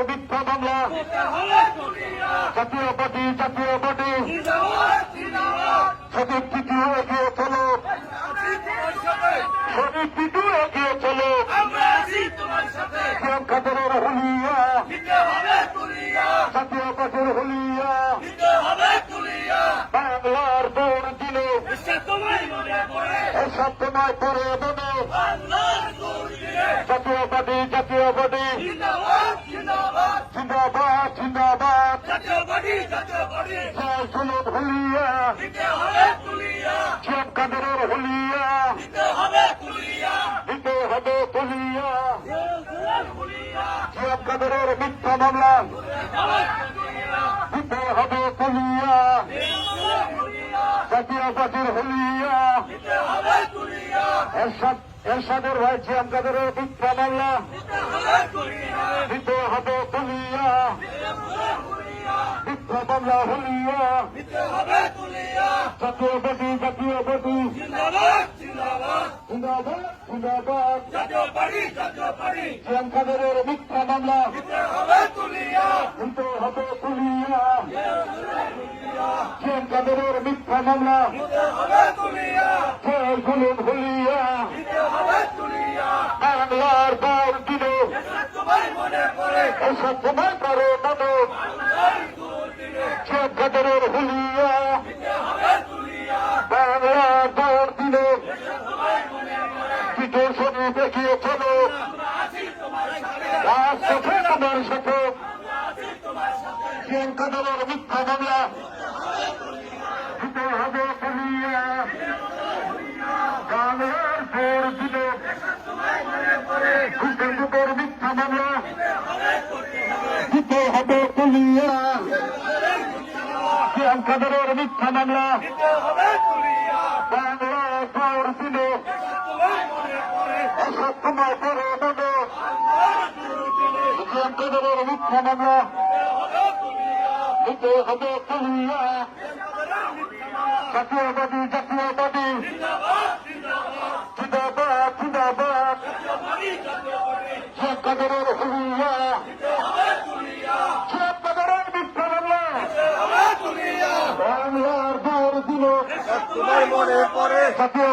মিথ্যা মামলা, জাতীয় পার্টি শরীফ টিটু এগিয়ে চলো, শরীফ টিটু এগিয়ে চলো, সিয়াম খাদেরের হুলিয়া, জাতীয় পার্টির হুলিয়া, বাংলার দৌড় দিল এসব তোমায় পরে মনে, জাতীয় পার্টি জিন্দাবাদ জয় সৈয়দ হুলিয়া, সিয়াম খাদেরের হুলিয়া, দিতে হবে তুলিয়া, সিয়াম খাদেরের মিথ্যা মামলা দিতে হবে তুলিয়া, জাতীয় পার্টির হুলিয়া, এরশাদের ভাই সিয়াম খাদেরের মিথ্যা মামলা দিতে হবে তুলিয়া, মিথ্যা মামলা হুলিয়া, জাতীয় পার্টি জিন্দাবাদ সিয়াম খাদেরের মিথ্যা মামলা দিতে হবে তুলিয়া, সিয়াম খাদেরের মিথ্যা মামলা জয় সৈয়দ হুলিয়া, বাংলার দৌড় দিল এসব তোমায় পরে মনে, সিয়াম খাদেরের হুলিয়া, বাংলার দৌড় দিল টিটুর শরীফ এগিয়ে চলো, রাজপথে তোমার সাথে, সিয়াম খাদেরের মিথ্যা মামলা দিতে হবে তুলিয়া, বাংলার দৌড় দিল হুসেনদের মিথ্যা মামলা দিতে হবে তুলিয়া, সিয়াম খাদেরের মিথ্যা মামলা বাংলার দৌড় দিল এসব তোমায় পরে মনে, সিয়াম খাদেরের মিথ্যা মামলা দিতে হবে তুলিয়া, জাতীয় পার্টি জিন্দাবাদ সিয়াম খাদেরের হুলিয়া, সিয়াম খাদেরের মিথ্যা মামলা বাংলার দৌড় দিল তোমার মনে পড়ে জাতীয়